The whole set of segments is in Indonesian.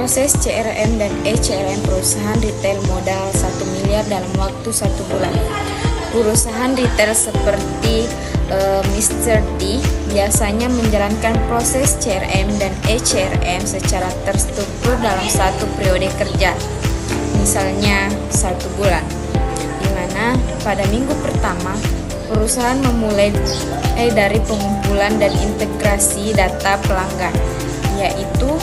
proses CRM dan ECRM perusahaan retail modal 1 miliar dalam waktu 1 bulan. Perusahaan retail seperti Mr. D biasanya menjalankan proses CRM dan ECRM secara terstruktur dalam satu periode kerja, misalnya 1 bulan, di mana pada minggu pertama perusahaan memulai dari pengumpulan dan integrasi data pelanggan, yaitu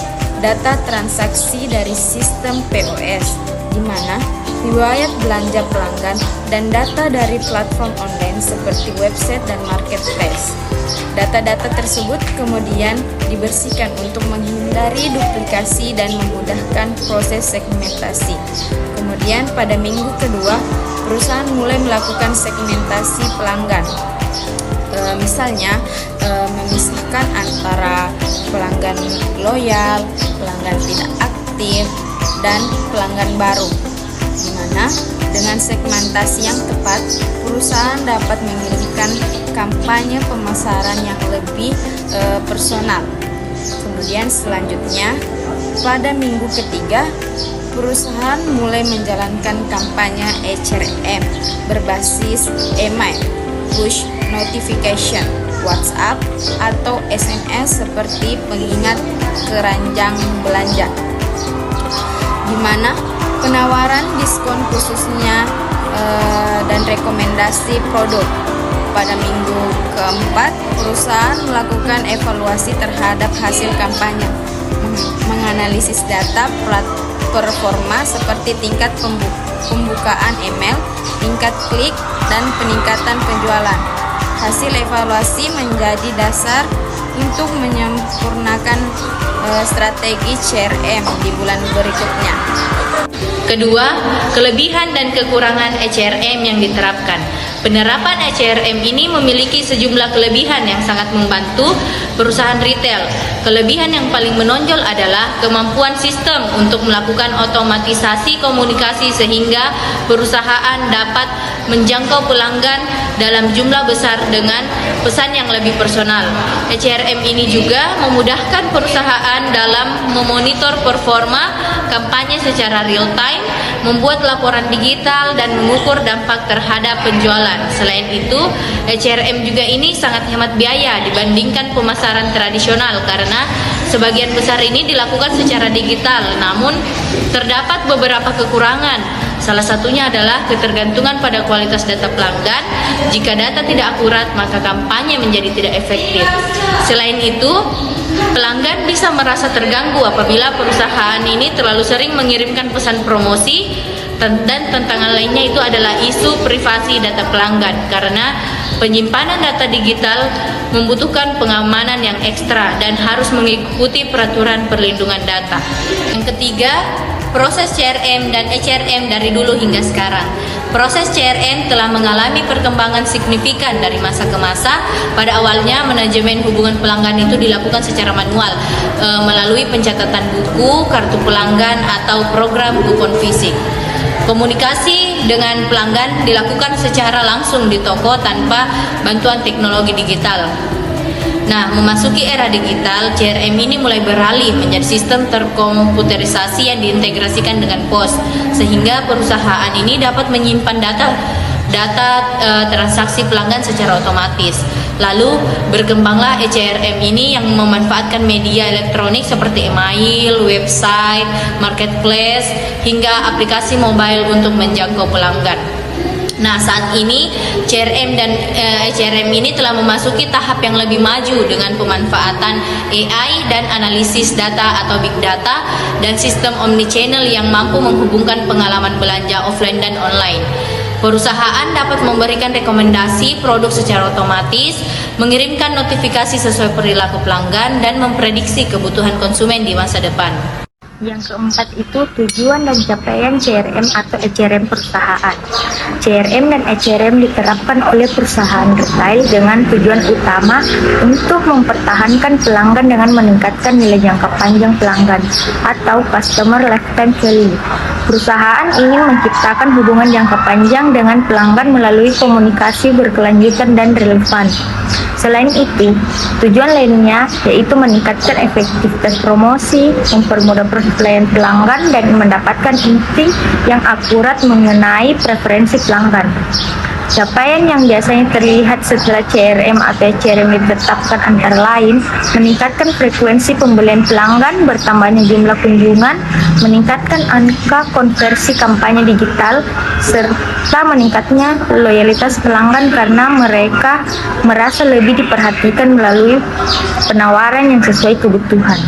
data transaksi dari sistem POS, di mana riwayat belanja pelanggan dan data dari platform online seperti website dan marketplace. Data-data tersebut kemudian dibersihkan untuk menghindari duplikasi dan memudahkan proses segmentasi. Kemudian pada minggu kedua, perusahaan mulai melakukan segmentasi pelanggan. Misalnya memisahkan antara pelanggan loyal, pelanggan tidak aktif, dan pelanggan baru, di mana dengan segmentasi yang tepat, perusahaan dapat mengirimkan kampanye pemasaran yang lebih personal. Kemudian selanjutnya, pada minggu ketiga, perusahaan mulai menjalankan kampanye ECRM berbasis email, push notification, WhatsApp, atau SMS seperti pengingat keranjang belanja, di mana penawaran diskon khususnya dan rekomendasi produk. Pada minggu keempat, perusahaan melakukan evaluasi terhadap hasil kampanye, menganalisis data performa seperti tingkat pembukaan email, tingkat klik, dan peningkatan penjualan. Hasil evaluasi menjadi dasar untuk menyempurnakan strategi CRM di bulan berikutnya. Kedua, kelebihan dan kekurangan ECRM yang diterapkan. Penerapan ECRM ini memiliki sejumlah kelebihan yang sangat membantu perusahaan retail. Kelebihan yang paling menonjol adalah kemampuan sistem untuk melakukan otomatisasi komunikasi sehingga perusahaan dapat menjangkau pelanggan dalam jumlah besar dengan pesan yang lebih personal. ECRM ini juga memudahkan perusahaan dalam memonitor performa kampanye secara real time, membuat laporan digital, dan mengukur dampak terhadap penjualan. Selain itu, ECRM juga ini sangat hemat biaya dibandingkan pemasaran tradisional karena sebagian besar ini dilakukan secara digital, namun terdapat beberapa kekurangan. Salah satunya adalah ketergantungan pada kualitas data pelanggan. Jika data tidak akurat, maka kampanye menjadi tidak efektif. Selain itu, pelanggan bisa merasa terganggu apabila perusahaan ini terlalu sering mengirimkan pesan promosi, dan tantangan lainnya itu adalah isu privasi data pelanggan karena penyimpanan data digital membutuhkan pengamanan yang ekstra dan harus mengikuti peraturan perlindungan data. Yang ketiga, proses CRM dan ECRM dari dulu hingga sekarang. Proses CRM telah mengalami perkembangan signifikan dari masa ke masa. Pada awalnya, manajemen hubungan pelanggan itu dilakukan secara manual melalui pencatatan buku, kartu pelanggan, atau program kupon fisik. Komunikasi dengan pelanggan dilakukan secara langsung di toko tanpa bantuan teknologi digital. Nah, memasuki era digital, CRM ini mulai beralih menjadi sistem terkomputerisasi yang diintegrasikan dengan POS, sehingga perusahaan ini dapat menyimpan data transaksi pelanggan secara otomatis. Lalu berkembanglah ECRM ini yang memanfaatkan media elektronik seperti email, website, marketplace, hingga aplikasi mobile untuk menjangkau pelanggan. Nah, saat ini CRM dan ECRM ini telah memasuki tahap yang lebih maju dengan pemanfaatan AI dan analisis data atau big data dan sistem omnichannel yang mampu menghubungkan pengalaman belanja offline dan online. Perusahaan dapat memberikan rekomendasi produk secara otomatis, mengirimkan notifikasi sesuai perilaku pelanggan, dan memprediksi kebutuhan konsumen di masa depan. Yang keempat itu tujuan dan capaian CRM atau ECRM perusahaan. CRM dan ECRM diterapkan oleh perusahaan retail dengan tujuan utama untuk mempertahankan pelanggan dengan meningkatkan nilai jangka panjang pelanggan atau customer lifetime value. Perusahaan ingin menciptakan hubungan jangka panjang dengan pelanggan melalui komunikasi berkelanjutan dan relevan. Selain itu, tujuan lainnya yaitu meningkatkan efektivitas promosi, mempermudah proses pelayanan pelanggan, dan mendapatkan inti yang akurat mengenai preferensi pelanggan. Capaian yang biasanya terlihat setelah CRM atau ECRM ditetapkan antara lain meningkatkan frekuensi pembelian pelanggan, bertambahnya jumlah kunjungan, meningkatkan angka konversi kampanye digital, serta meningkatnya loyalitas pelanggan karena mereka merasa lebih diperhatikan melalui penawaran yang sesuai kebutuhan.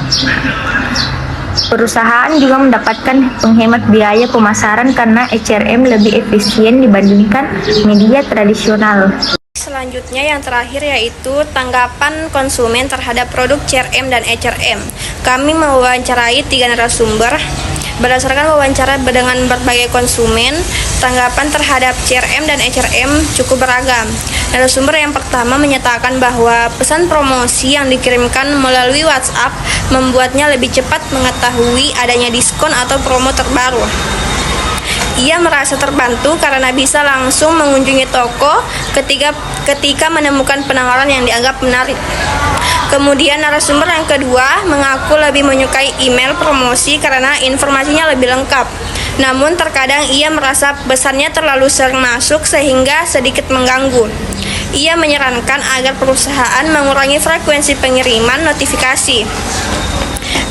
Perusahaan juga mendapatkan penghemat biaya pemasaran karena ECRM lebih efisien dibandingkan media tradisional. Selanjutnya yang terakhir yaitu tanggapan konsumen terhadap produk CRM dan ECRM. Kami mewawancarai 3 narasumber. Berdasarkan wawancara dengan berbagai konsumen, tanggapan terhadap CRM dan ECRM cukup beragam. Narasumber yang pertama menyatakan bahwa pesan promosi yang dikirimkan melalui WhatsApp membuatnya lebih cepat mengetahui adanya diskon atau promo terbaru. Ia merasa terbantu karena bisa langsung mengunjungi toko ketika menemukan penawaran yang dianggap menarik. Kemudian narasumber yang kedua mengaku lebih menyukai email promosi karena informasinya lebih lengkap. Namun terkadang ia merasa pesannya terlalu sering masuk sehingga sedikit mengganggu. Ia menyarankan agar perusahaan mengurangi frekuensi pengiriman notifikasi.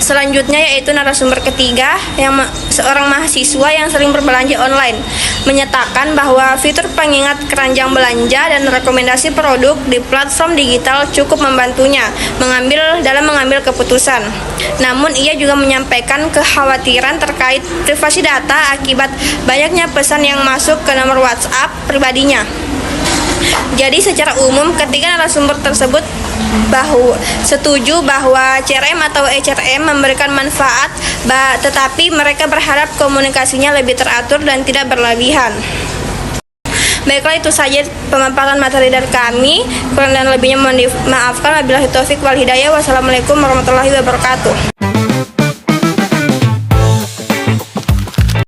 Selanjutnya yaitu narasumber ketiga yang seorang mahasiswa yang sering berbelanja online menyatakan bahwa fitur pengingat keranjang belanja dan rekomendasi produk di platform digital cukup membantunya dalam mengambil keputusan. Namun ia juga menyampaikan kekhawatiran terkait privasi data akibat banyaknya pesan yang masuk ke nomor WhatsApp pribadinya. Jadi secara umum ketika narasumber tersebut setuju bahwa CRM atau ECRM memberikan manfaat, tetapi mereka berharap komunikasinya lebih teratur dan tidak berlebihan. Baiklah, itu saja pemaparan materi dari kami. Kurang dan lebihnya mohon dimaafkan. Wabillahi taufik wal hidayah. Wassalamualaikum warahmatullahi wabarakatuh.